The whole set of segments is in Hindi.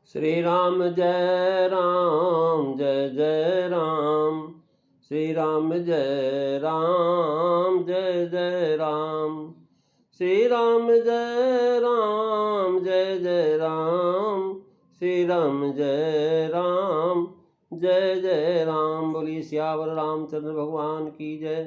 श्री राम जय राम जय जय राम। श्री राम जय राम जय जय राम। श्री राम जय राम जय जय राम। श्री राम जय राम जय जय राम। बोली सियावर रामचंद्र भगवान की जय।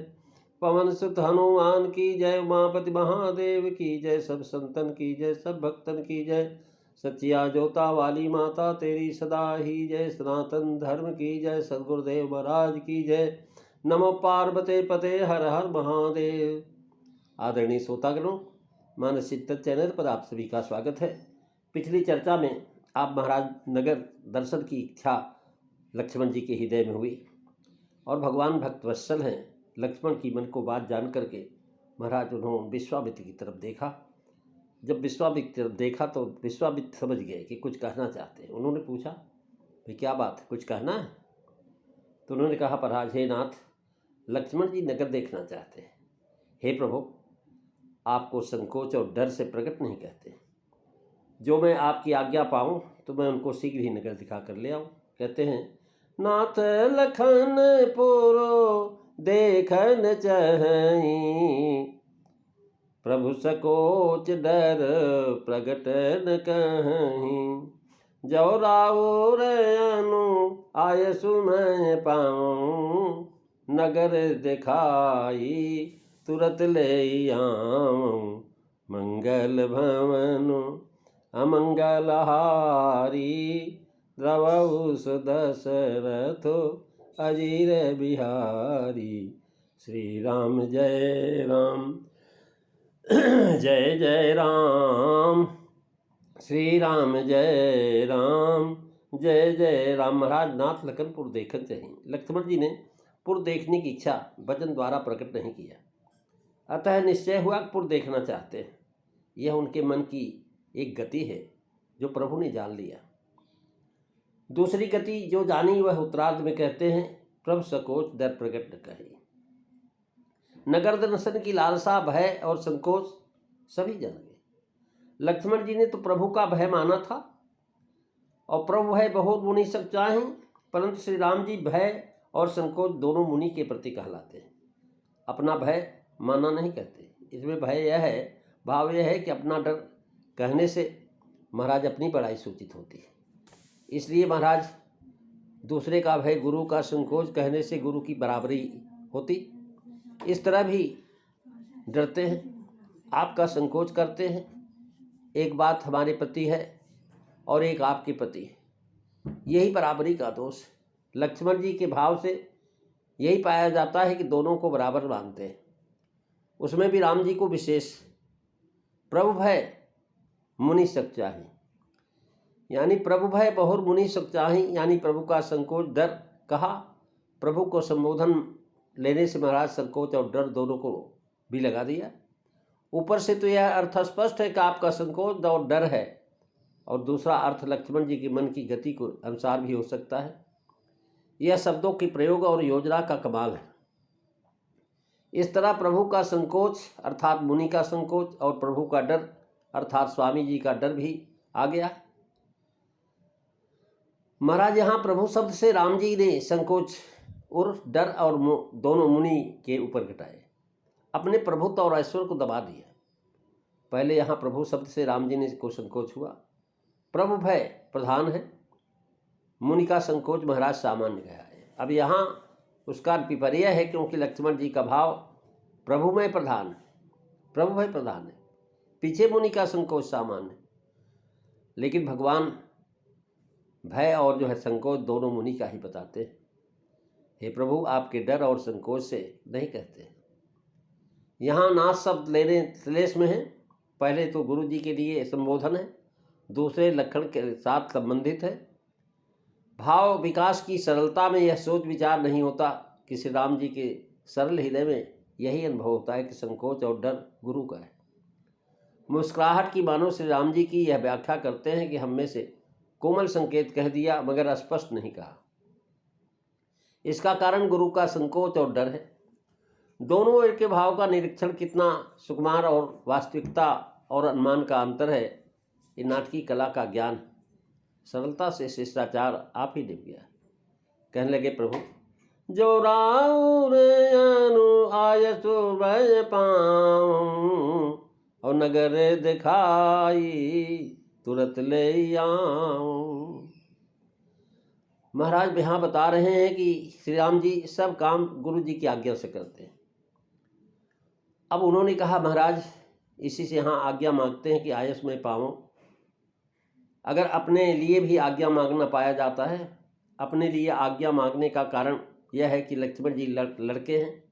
पवन सुत हनुमान की जय। उमापति महादेव की जय। सब संतन की जय, सब भक्तन की जय। सचिया जोता वाली माता तेरी सदा ही जय। सनातन धर्म की जय। सदगुरुदेव महाराज की जय। नमो पार्वते पते हर हर महादेव। आदरणीय श्रोतागणों, मानस चिंतन चैनल पर आप सभी का स्वागत है। पिछली चर्चा में आप महाराज नगर दर्शन की इच्छा लक्ष्मण जी के हृदय में हुई और भगवान भक्तवत्सल हैं। लक्ष्मण की मन को बात जान करके महाराज उन्होंने विश्वामित्र की तरफ देखा। जब विश्वामित्र की तरफ देखा तो विश्वामित्र समझ गए कि कुछ कहना चाहते हैं। उन्होंने पूछा, भाई क्या बात है, कुछ कहना है? तो उन्होंने कहा, महाराज हे नाथ, लक्ष्मण जी नगर देखना चाहते हैं। हे प्रभु, आपको संकोच और डर से प्रकट नहीं कहते। जो मैं आपकी आज्ञा पाऊँ तो मैं उनको शीघ्र ही नगर दिखा कर ले आऊँ। कहते हैं, नाथ लखन पुरो देखन चाहि। प्रभु सकोच डर प्रगट न कहीं। जो राउर अनु आय सुमय पाऊँ। नगर दिखाई तुरत ले आऊँ। मंगल भवन अमंगल हारी। द्रवहु सुदशरथ अजीर बिहारी। श्री राम जय राम जय जय राम। श्री राम जय राम जय जय राम। महाराज नाथ लखनपुर देखन चाहिए। लक्ष्मण जी ने पुर देखने की इच्छा वचन द्वारा प्रकट नहीं किया, अतः निश्चय हुआ कि पुर देखना चाहते हैं। यह उनके मन की एक गति है जो प्रभु ने जान लिया। दूसरी गति जो जानी वह उत्तरार्ध में कहते हैं, प्रभु सकोच डर प्रकट न कही। नगर दर्शन की लालसा, भय और संकोच सभी जान गए। लक्ष्मण जी ने तो प्रभु का भय माना था और प्रभु भय बहुत मुनि सब चाहें, परंतु श्री राम जी भय और संकोच दोनों मुनि के प्रति कहलाते हैं। अपना भय माना नहीं कहते। इसमें भय यह है, भाव यह है कि अपना डर कहने से महाराज अपनी बड़ाई सूचित होती है, इसलिए महाराज दूसरे का भय, गुरु का संकोच कहने से गुरु की बराबरी होती। इस तरह भी डरते हैं, आपका संकोच करते हैं। एक बात हमारे प्रति है और एक आपके प्रति है, यही बराबरी का दोष। लक्ष्मण जी के भाव से यही पाया जाता है कि दोनों को बराबर मानते हैं। उसमें भी राम जी को विशेष। प्रभु भय मुनि सक चाहि, यानी प्रभु भय बहुर मुनि सक चाहि, यानी प्रभु का संकोच डर कहा। प्रभु को संबोधन लेने से महाराज संकोच और डर दोनों को भी लगा दिया। ऊपर से तो यह अर्थ स्पष्ट है कि आपका संकोच और डर है, और दूसरा अर्थ लक्ष्मण जी के मन की गति को अनुसार भी हो सकता है। यह शब्दों के प्रयोग और योजना का कमाल है। इस तरह प्रभु का संकोच अर्थात मुनि का संकोच और प्रभु का डर अर्थात स्वामी जी का डर भी आ गया। महाराज यहाँ प्रभु शब्द से राम जी ने संकोच और डर और दोनों मुनि के ऊपर घटाए, अपने प्रभुत्व और ऐश्वर्य को दबा दिया। पहले यहाँ प्रभु शब्द से राम जी ने को संकोच हुआ। प्रभु भय प्रधान है, मुनि का संकोच महाराज सामान्य गया है। अब यहाँ उसका विपर्य है, क्योंकि लक्ष्मण जी का भाव प्रभु में प्रधान है, प्रभु भय प्रधान है, पीछे मुनि का संकोच सामान्य। लेकिन भगवान भय और जो है संकोच दोनों मुनि का ही बताते हैं। हे प्रभु, आपके डर और संकोच से नहीं कहते। यहाँ नाथ शब्द लेने श्लेष में है। पहले तो गुरु जी के लिए संबोधन है, दूसरे लक्षण के साथ संबंधित है। भाव विकास की सरलता में यह सोच विचार नहीं होता कि श्री राम जी के सरल हृदय में यही अनुभव होता है कि संकोच और डर गुरु का है। मुस्कुराहट की मानो श्री राम जी की यह व्याख्या करते हैं कि हम में से कोमल संकेत कह दिया मगर स्पष्ट नहीं कहा। इसका कारण गुरु का संकोच और डर है। दोनों ओर के भाव का निरीक्षण कितना सुकुमार और वास्तविकता और अनुमान का अंतर है, ये नाटकीय कला का ज्ञान सरलता से शिष्टाचार आप ही निभ गया। कहने लगे, प्रभु जो राउर अनु आयसु भय पाऊं, और नगर दिखाई तुरंत ले आऊं। महाराज यहाँ बता रहे हैं कि श्री राम जी सब काम गुरु जी की आज्ञा से करते हैं। अब उन्होंने कहा, महाराज इसी से यहाँ आज्ञा मांगते हैं कि आयस में पाऊं। अगर अपने लिए भी आज्ञा मांगना पाया जाता है, अपने लिए आज्ञा मांगने का कारण यह है कि लक्ष्मण जी लड़के हैं,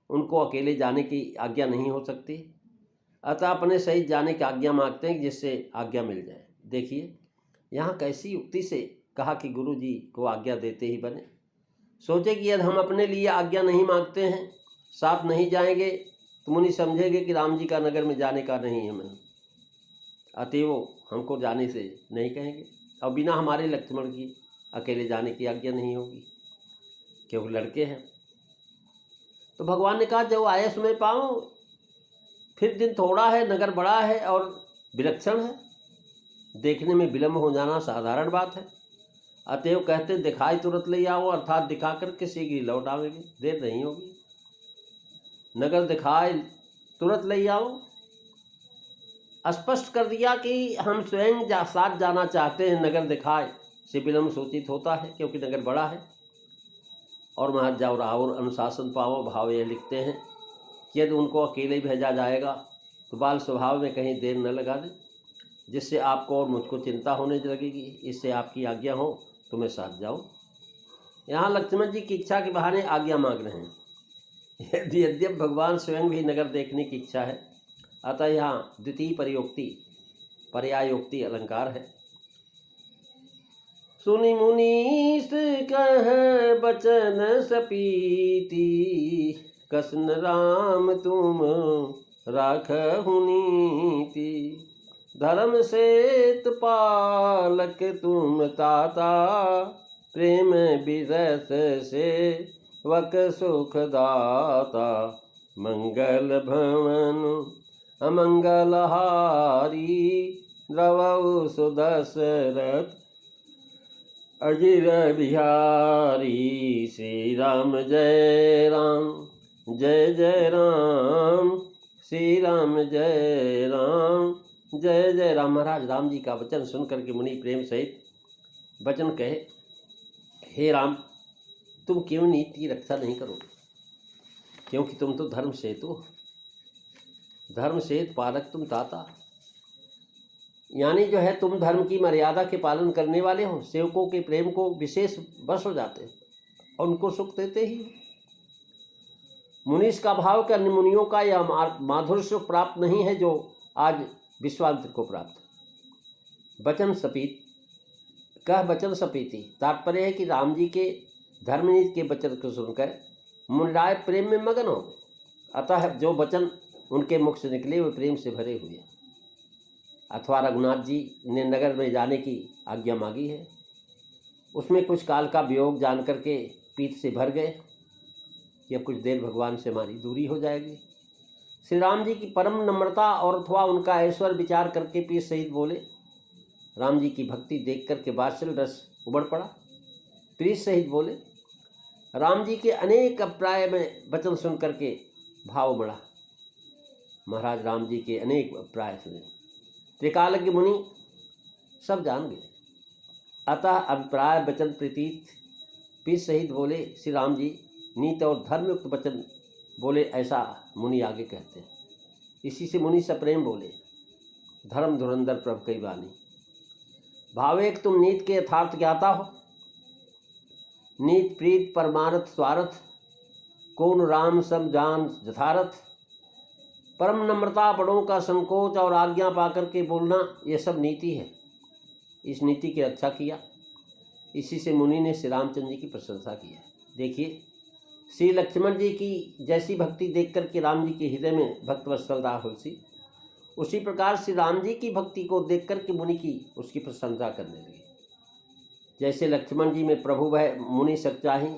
उनको अकेले जाने की आज्ञा नहीं हो सकती, अतः अपने सहित जाने की आज्ञा मांगते हैं जिससे आज्ञा मिल जाए। देखिए यहाँ कैसी युक्ति से कहा कि गुरु जी को आज्ञा देते ही बने। सोचे कि यदि हम अपने लिए आज्ञा नहीं मांगते हैं, साथ नहीं जाएंगे, तो मुनि समझेंगे कि राम जी का नगर में जाने का नहीं है मन, अतएव वो हमको जाने से नहीं कहेंगे, और बिना हमारे लक्ष्मण की अकेले जाने की आज्ञा नहीं होगी, क्योंकि लड़के हैं। तो भगवान ने कहा, जब आयस में पाऊँ, फिर दिन थोड़ा है, नगर बड़ा है और विलक्षण है, देखने में विलम्ब हो जाना साधारण बात है, अतएव कहते दिखाई तुरंत ले आओ, अर्थात दिखाकर के शीघ्र लौट आवेंगे, देर नहीं होगी। नगर दिखाई तुरंत ले आओ, स्पष्ट कर दिया कि हम स्वयं साथ जाना चाहते हैं। नगर दिखाए से विलम्ब सूचित होता है, क्योंकि नगर बड़ा है। और महाराज जाओ राहुल अनुशासन पाओ भाव ये लिखते हैं कि यदि उनको अकेले भेजा जाएगा तो बाल स्वभाव में कहीं देर न लगा दे, जिससे आपको और मुझको चिंता होने लगेगी। इससे आपकी आज्ञा हो तो मैं साथ जाऊँ। यहाँ लक्ष्मण जी की इच्छा के बहाने आज्ञा मांग रहे हैं। यद्यप भगवान स्वयं भी नगर देखने की इच्छा है, अतः यहाँ द्वितीय पर्यायोक्ति अलंकार है। सुनि मुनीस कह बचन सपीति, कसन राम तुम राखहु नीति। धर्म सेत पालक तुम ताता, प्रेम बिरस से वक सुख दाता। मंगल भवन अमंगल हारी, द्रवौ सुदशरथ अजिर बिहारी। श्री राम जय राम जय जय राम, श्री राम जय राम जय जय राम। महाराज राम जी का वचन सुनकर के मुनि प्रेम सहित वचन कहे, हे राम तुम क्यों नीति की रक्षा नहीं करोगे, क्योंकि तुम तो धर्म सेतु हो, धर्म सेतु पालक तुम ताता, यानी जो है तुम धर्म की मर्यादा के पालन करने वाले हो। सेवकों के प्रेम को विशेष बस हो जाते हैं और उनको सुख देते ही। मुनीष का भाव कि अन्य मुनियों का यह माधुर्य सुख प्राप्त नहीं है जो आज विश्वामित्र को प्राप्त। वचन सपीत कह वचन सपीति, तात्पर्य है कि राम जी के धर्मनीति के वचन को सुनकर मुनिराय प्रेम में मगन हो गए। अतः जो वचन उनके मुख से निकले वे प्रेम से भरे हुए। अथवा रघुनाथ जी ने नगर में जाने की आज्ञा मांगी है, उसमें कुछ काल का वियोग जान करके पीठ से भर गए कि अब कुछ देर भगवान से हमारी दूरी हो जाएगी। श्री राम जी की परम नम्रता और अथवा उनका ऐश्वर्य विचार करके पीठ सहित बोले। राम जी की भक्ति देख करके वात्सल्य रस उबड़ पड़ा। पीठ सहित बोले। राम जी के अनेक अभिप्राय में वचन सुन करके भाव बढ़ा। महाराज राम जी के अनेक अभिप्राय सुने, त्रिकालज्ञ मुनि सब जान गए। अतः अभिप्राय वचन प्रतीत पीठ सहित बोले। श्री राम जी नीत और धर्मयुक्त वचन बोले, ऐसा मुनि आगे कहते हैं। इसी से मुनि सप्रेम बोले, धर्म धुरंधर प्रभु कई वाणी। भावेक तुम नीत के यथार्थ ज्ञाता हो, नीत प्रीत परमारथ स्वार्थ, कौन राम सम जान यथारथ। परम नम्रता, बड़ों का संकोच और आज्ञा पाकर के बोलना, ये सब नीति है। इस नीति की रक्षा किया। इसी से मुनि ने श्री रामचंद्र जी की प्रशंसा की है। देखिए श्री लक्ष्मण जी की जैसी भक्ति देख कर के राम जी के हृदय में भक्त वत्सलता हुई, उसी प्रकार श्री राम जी की भक्ति को देख कर के मुनि की उसकी प्रशंसा करने लगे। जैसे लक्ष्मण जी में प्रभु भय मुनि सच्चाही,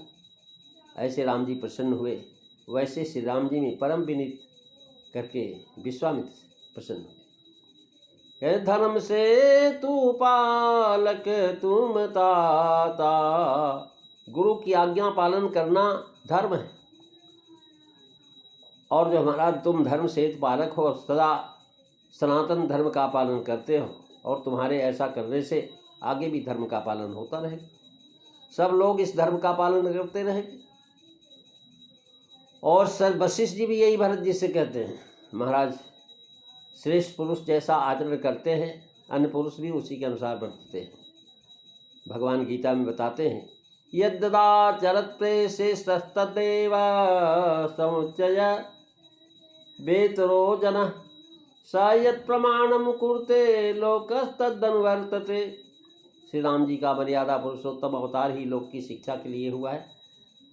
ऐसे राम जी प्रसन्न हुए, वैसे श्री राम जी में परम विनीत करके विश्वामित्र प्रसन्न हुए। हे धर्म से तू पालक तुम ताता। गुरु की आज्ञा पालन करना धर्म है। और जो महाराज तुम धर्म से पालक हो, सदा सनातन धर्म का पालन करते हो, और तुम्हारे ऐसा करने से आगे भी धर्म का पालन होता रहेगा, सब लोग इस धर्म का पालन करते रहेंगे। और सर वशिष्ठ जी भी यही भरत जी से कहते हैं, महाराज श्रेष्ठ पुरुष जैसा आचरण करते हैं, अन्य पुरुष भी उसी के अनुसार बरतते हैं। भगवान गीता में बताते हैं, यद्दाचरत प्रेषेस्तदेव समुच्चय वेतरो जन स यत् प्रमाणम कुरुते लोकस्तदनुवर्तते। श्री राम जी का मर्यादा पुरुषोत्तम अवतार ही लोक की शिक्षा के लिए हुआ है,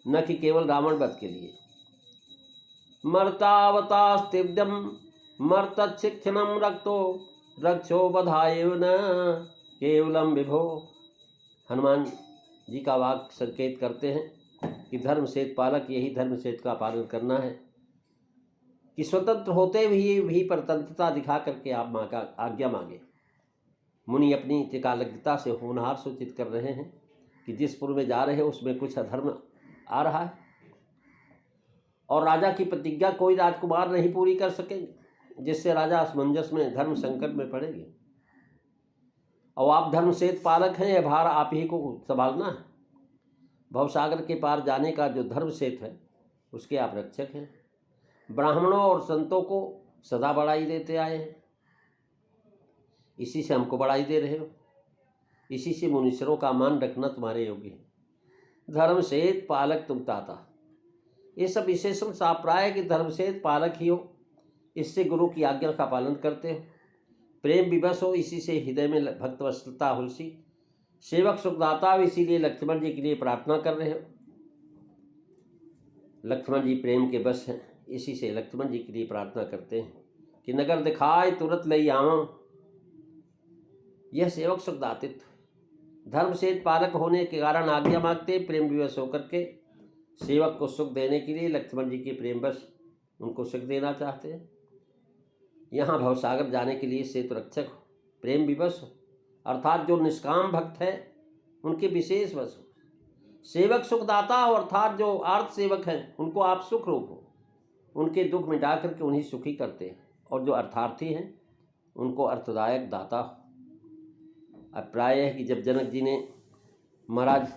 न कि केवल रावण वध के लिए। मर्तावतास्तिव्यम मर्तच्छिक्षणम रक्तो रक्षो बधाय न केवलम विभो। हनुमान जी का वाक्य संकेत करते हैं कि धर्म सेत पालक यही धर्म सेत का पालन करना है, कि स्वतंत्र होते हुए भी परतंत्रता दिखा करके आप माँ का आज्ञा मांगे। मुनि अपनी टिकालज्ञता से होनहार सूचित कर रहे हैं कि जिस पुर में जा रहे हैं उसमें कुछ अधर्म आ रहा है, और राजा की प्रतिज्ञा कोई राजकुमार नहीं पूरी कर सकेंगे, जिससे राजा असमंजस में धर्म संकट में पड़ेंगे। और आप धर्म सेत पालक हैं, यह भार आप ही को संभालना है। भवसागर के पार जाने का जो धर्म सेत है उसके आप रक्षक हैं। ब्राह्मणों और संतों को सदा बड़ाई देते आए हैं, इसी से हमको बड़ाई दे रहे हो, इसी से मुनीश्वरों का मान रखना तुम्हारे योग्य है। धर्म सेत पालक तुम ताता, ये सब विशेषण साप्राय कि धर्म सेत पालक ही हो, इससे गुरु की आज्ञा का पालन करते हो। प्रेम विवश हो, इसी से हृदय में भक्तवत्सलता हुलसी। सेवक सुखदाता हो, इसीलिए लक्ष्मण जी के लिए प्रार्थना कर रहे हो। लक्ष्मण जी प्रेम के बस हैं, इसी से लक्ष्मण जी के लिए प्रार्थना करते हैं कि नगर दिखाए तुरंत लई आवा। यह सेवक सुखदातित्व धर्म सेत पालक होने के कारण आज्ञा मांगते, प्रेम विवश होकर के सेवक को सुख देने के लिए लक्ष्मण जी के प्रेम बस उनको सुख देना चाहते हैं। यहाँ भवसागर जाने के लिए सेतु रक्षक हो, प्रेम विवश हो, अर्थात जो निष्काम भक्त है उनके विशेष वश हो। सेवक सुखदाता हो, अर्थात जो आर्थ सेवक हैं उनको आप सुख रूप हो, उनके दुख मिटा करके उन्हें सुखी करते हैं। और जो अर्थार्थी हैं उनको अर्थदायक दाता हो। अब प्राय है कि जब जनक जी ने महाराज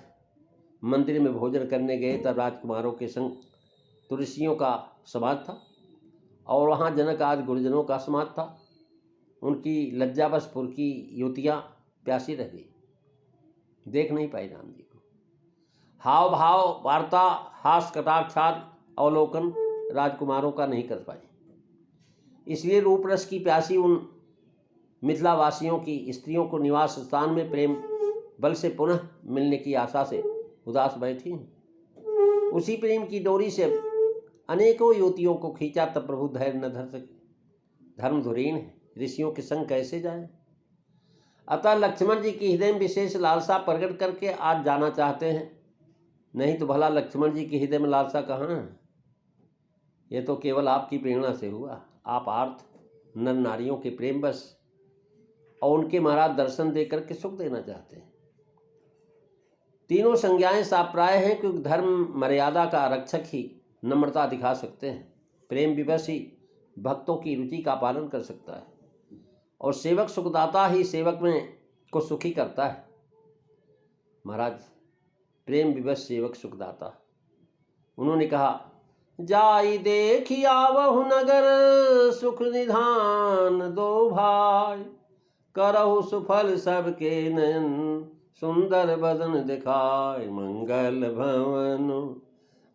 मंदिर में भोजन करने गए तब राजकुमारों के संग तुलसियों का समाज था, और वहाँ जनक आदि गुरुजनों का समाज था। उनकी लज्जावश पुर की युवतियाँ प्यासी रह गई, देख नहीं पाई राम जी को। हाव भाव वार्ता हास कटाक्षाद अवलोकन राजकुमारों का नहीं कर पाई, इसलिए रूप रस की प्यासी उन मिथिलावासियों की स्त्रियों को निवास स्थान में प्रेम बल से पुनः मिलने की आशा से उदास बैठी। उसी प्रेम की डोरी से अनेकों युवतियों को खींचा, तब प्रभु धैर्य न धर सके। धर्म धुरीण है, ऋषियों के संग कैसे जाए। अतः लक्ष्मण जी की हृदय में विशेष लालसा प्रकट करके आज जाना चाहते हैं, नहीं तो भला लक्ष्मण जी के हृदय में लालसा कहाँ है। ये तो केवल आपकी प्रेरणा से हुआ। आप आर्थ नर नारियों के प्रेम बस और उनके महाराज दर्शन देकर के सुख देना चाहते हैं। तीनों संज्ञाएं साप्राय हैं, क्योंकि धर्म मर्यादा का रक्षक ही नम्रता दिखा सकते हैं, प्रेम विवश ही भक्तों की रुचि का पालन कर सकता है, और सेवक सुखदाता ही सेवक में को सुखी करता है। महाराज प्रेम विवश सेवक सुखदाता। उन्होंने कहा, जाई देखी आवहु नगर सुख निधान दो भाई, करहु सुफल सबके नयन सुंदर बदन दिखाय, मंगल भवन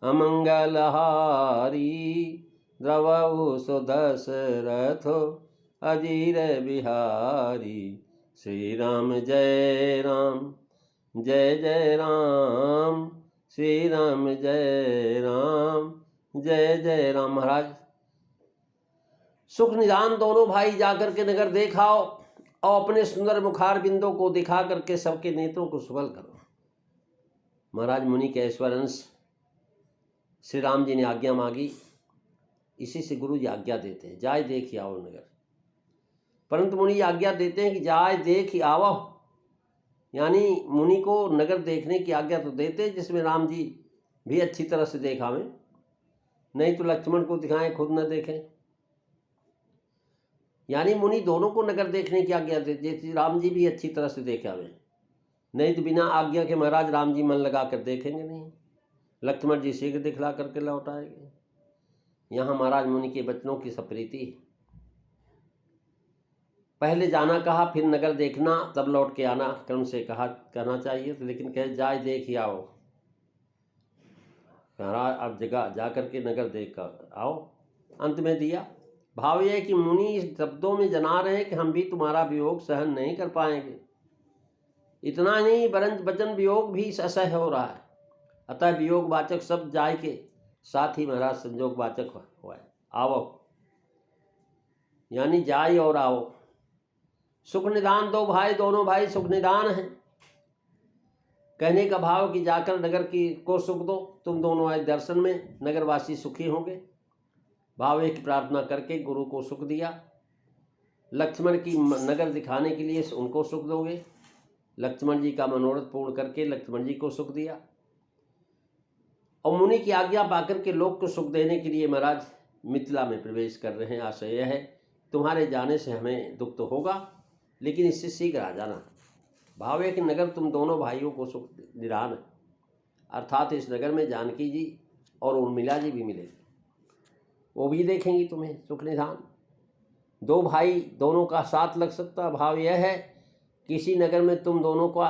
अमंगल हारी, द्रवहु सुदशरथ अजीर बिहारी। श्री राम जय राम जय जय राम, श्री राम जय राम जय जय राम। महाराज सुख निदान दोनों भाई जाकर के नगर देखाओ और अपने सुंदर मुखार बिंदों को दिखा करके सबके नेत्रों को सुबल करो। महाराज मुनि के ऐश्वर्यांश श्री राम जी ने आज्ञा मांगी, इसी से गुरु जी आज्ञा देते हैं, जाए देखिए आओ नगर। परंतु मुनि आज्ञा देते हैं कि जाए देख ही आवो, यानी मुनि को नगर देखने की आज्ञा तो देते हैं जिसमें राम जी भी अच्छी तरह से देखावें, नहीं तो लक्ष्मण को दिखाएं खुद न देखें। यानी मुनि दोनों को नगर देखने की आज्ञा देते हैं, राम जी भी अच्छी तरह से देखावें, नहीं तो बिना आज्ञा के महाराज राम जी मन लगा कर देखेंगे नहीं, लक्ष्मण जी शीघ्र दिखला करके लौट आएंगे। यहाँ महाराज मुनि के वचनों की सप्रीति, पहले जाना कहा फिर नगर देखना तब लौट के आना क्रम से कहना चाहिए, तो लेकिन कहे जाए देख ही आओ, महाराज अब जगह जा करके नगर देख कर आओ। अंत में दिया भाव यह है कि मुनि इस शब्दों में जना रहे हैं कि हम भी तुम्हारा वियोग सहन नहीं कर पाएंगे। इतना नहीं वरन वचन वियोग भी असह्य हो रहा है, अतः वियोग वाचक शब्द जाय के साथ ही महाराज संजोग वाचक हुआ है, आओ यानी जाय और आओ। सुख निदान दो भाई, दोनों भाई सुख निदान हैं। कहने का भाव कि जाकर नगर की को सुख दो, तुम दोनों आए दर्शन में नगरवासी सुखी होंगे। भाव एक प्रार्थना करके गुरु को सुख दिया, लक्ष्मण की नगर दिखाने के लिए उनको सुख दोगे, लक्ष्मण जी का मनोरथ पूर्ण करके लक्ष्मण जी को सुख दिया। और मुनि की आज्ञा पाकर के लोग को सुख देने के लिए महाराज मिथिला में प्रवेश कर रहे हैं। आशय यह है तुम्हारे जाने से हमें दुख तो होगा, लेकिन इससे शीघ्र आ जाना। भाव है कि नगर तुम दोनों भाइयों को सुख निदान है, अर्थात इस नगर में जानकी जी और उर्मिला जी भी मिलेगी, वो भी देखेंगी तुम्हें सुख निधान। दो भाई दोनों का साथ लग सकता। भाव यह है किसी नगर में तुम दोनों का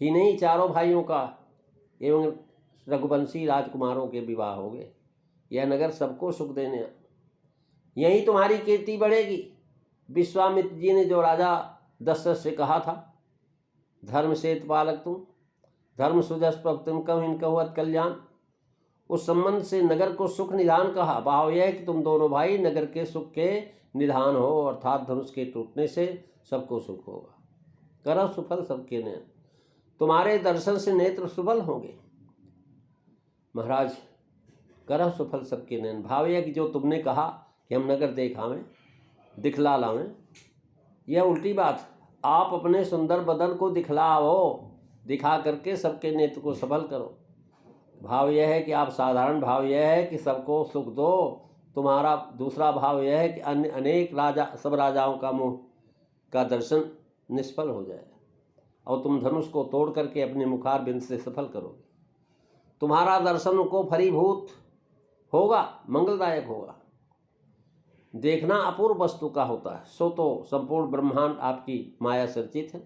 ही नहीं चारों भाइयों का एवं रघुवंशी राजकुमारों के विवाह हो गए। यह नगर सबको सुख देने, यही तुम्हारी कीर्ति बढ़ेगी। विश्वामित्र जी ने जो राजा दशरथ से कहा था, धर्म सेतु पालक तुम, धर्म सुजस तुम कम इनकहुअत कल्याण, उस संबंध से नगर को सुख निधान कहा। भाव यह है कि तुम दोनों भाई नगर के सुख के निधान हो, अर्थात धनुष के टूटने से सबको सुख होगा। करो सुफल सबके नेत्र, तुम्हारे दर्शन से नेत्र सुफल होंगे। महाराज करो सुफल सबके नयन। भाव यह कि जो तुमने कहा कि हम नगर देखावें दिखला लावें, यह उल्टी बात। आप अपने सुंदर बदन को दिखलाओ, दिखा करके सबके नेत्र को सफल करो। भाव यह है कि आप साधारण भाव यह है कि सबको सुख दो। तुम्हारा दूसरा भाव यह है कि अन्य अनेक राजा सब राजाओं का मुँह का दर्शन निष्फल हो जाए और तुम धनुष को तोड़ करके अपने मुखार बिंद से सफल करोगे। तुम्हारा दर्शन को फलीभूत होगा, मंगलदायक होगा। देखना अपूर्व वस्तु का होता है, सो तो संपूर्ण ब्रह्मांड आपकी माया सर्जित है,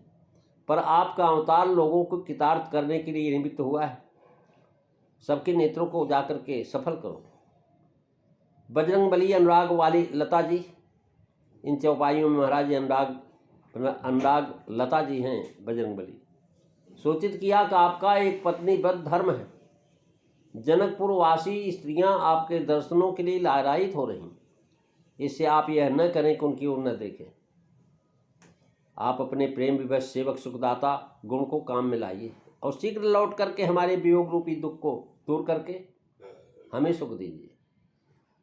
पर आपका अवतार लोगों को कृतार्थ करने के लिए निमित्त हुआ है। सबके नेत्रों को जाकर के सफल करो। बजरंग बली अनुराग वाली लता जी, इन चौपाइयों में महाराज अनुराग लता जी हैं बजरंग बली। सूचित किया कि आपका एक पत्नी व्रत धर्म है। जनकपुर वासी स्त्रियां आपके दर्शनों के लिए लालायित हो रही, इससे आप यह न करें कि उनकी ओर न देखें। आप अपने प्रेम विवश सेवक सुखदाता गुण को काम में लाइए और शीघ्र लौट करके हमारे वियोग रूपी दुख को दूर करके हमें सुख दीजिए।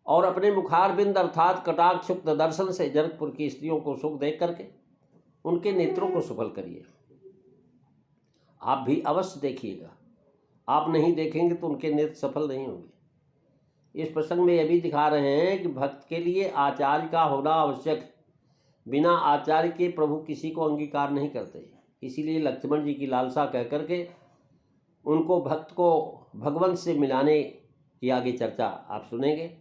और अपने मुखार बिंद अर्थात कटाक्ष दर्शन से जनकपुर की स्त्रियों को सुख देख करके उनके नेत्रों को सफल करिए। आप भी अवश्य देखिएगा, आप नहीं देखेंगे तो उनके नेत्र सफल नहीं होंगे। इस प्रसंग में यह भी दिखा रहे हैं कि भक्त के लिए आचार्य का होना आवश्यक है। बिना आचार्य के प्रभु किसी को अंगीकार नहीं करते। इसीलिए लक्ष्मण जी की लालसा कह करके उनको भक्त को भगवंत से मिलाने की आगे चर्चा आप सुनेंगे।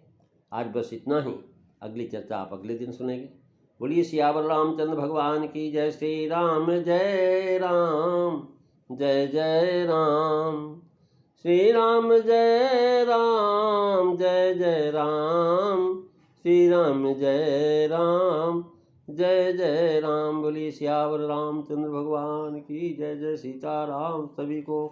आज बस इतना ही, अगली चर्चा आप अगले दिन सुनेंगे। बोलिए सियावर रामचंद्र भगवान की जय। श्री राम जय राम, जय जय राम। श्री राम जय राम, जय जय राम। श्री राम जय राम, जय जय राम। बोलिए सियावर रामचंद्र भगवान की जय। जय सीताराम। सभी को